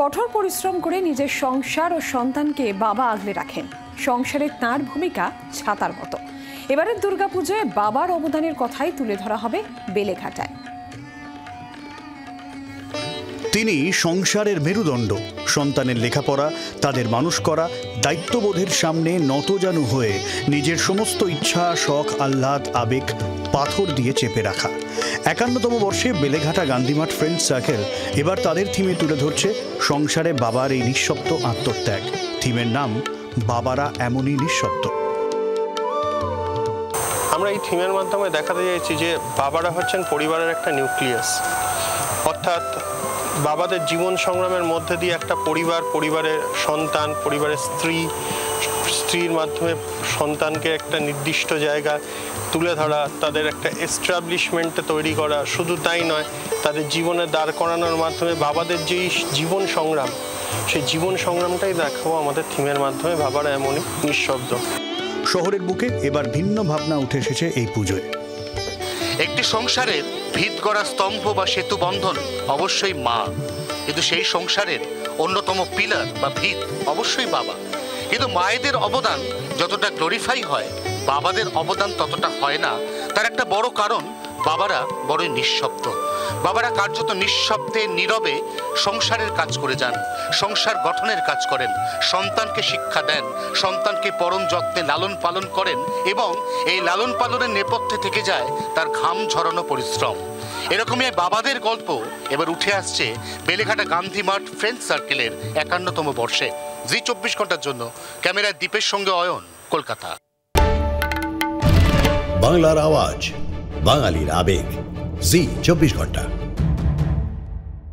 কঠোর পরিশ্রম করে নিজের সংসার ও সন্তানকে বাবা আগলে রাখেন। সংসারে তাঁর ভূমিকা ছাতার মতো। এবারের দুর্গাপুজোয় বাবার অবদানের কথাই তুলে ধরা হবে বেলেঘাটায়। তিনি সংসারের মেরুদণ্ড। সন্তানের লেখাপড়া, তাদের মানুষ করা, দায়িত্ববোধের সামনে নতজানু হয়ে নিজের সমস্ত ইচ্ছা, শখ, আহ্লাদ, আবেগ পাথর দিয়ে চেপে রাখা। ৫১তম বর্ষে বেলেঘাটা গান্ধীমাঠ ফ্রেন্ডস সার্কেল এবার তাদের থিমে তুলে ধরছে সংসারে বাবার এই নিঃশব্দ আত্মত্যাগ। থিমের নাম বাবারা এমনই নিঃশব্দ। আমরা এই থিমের মাধ্যমে দেখাতে চাইছি যে বাবারা হচ্ছেন পরিবারের একটা নিউক্লিয়াস, অর্থাৎ বাবাদের জীবন সংগ্রামের মধ্যে দিয়ে একটা পরিবার, পরিবারের সন্তান, পরিবারের স্ত্রীর মাধ্যমে সন্তানকে একটা নির্দিষ্ট জায়গায় তুলে ধরা, তাদের একটা এস্টাবলিশমেন্টে তৈরি করা। শুধু তাই নয়, তাদের জীবনে দাঁড় করানোর মাধ্যমে বাবাদের যেই জীবন সংগ্রাম, সেই জীবন সংগ্রামটাই দেখাবো আমাদের থিমের মাধ্যমে বাবারা এমনই নিঃশব্দ। শহরের বুকে এবার ভিন্ন ভাবনা উঠে এসেছে এই পুজোয়। একটি সংসারের ভিত গড়া স্তম্ভ বা সেতু বন্ধন অবশ্যই মা, কিন্তু সেই সংসারের অন্যতম পিলার বা ভিত অবশ্যই বাবা। কিন্তু মায়েদের অবদান যতটা গ্লোরিফাই হয়, বাবাদের অবদান ততটা হয় না। তার একটা বড় কারণ, বাবারা বড়ই নিঃশব্দ। বাবারা কার্যত নিঃশব্দে নীরবে সংসারের কাজ করে যান, সংসার গঠনের কাজ করেন, সন্তানকে শিক্ষা দেন, সন্তানকে পরম যত্নে লালন পালন করেন এবং এই লালন পালনের নেপথ্যে থেকে যায় তার ঘাম ঝরানো পরিশ্রম। এরকমই বাবাদের গল্প এবার উঠে আসছে বেলেঘাটা গান্ধীমাঠ ফ্রেন্ডস সার্কেলের ৫১তম বর্ষে। জি ২৪ ঘন্টার জন্য ক্যামেরায় দীপের সঙ্গে অয়ন, কলকাতা। বাংলার আওয়াজ, বাঙালির আবেগ, জি ২৪ ঘন্টা।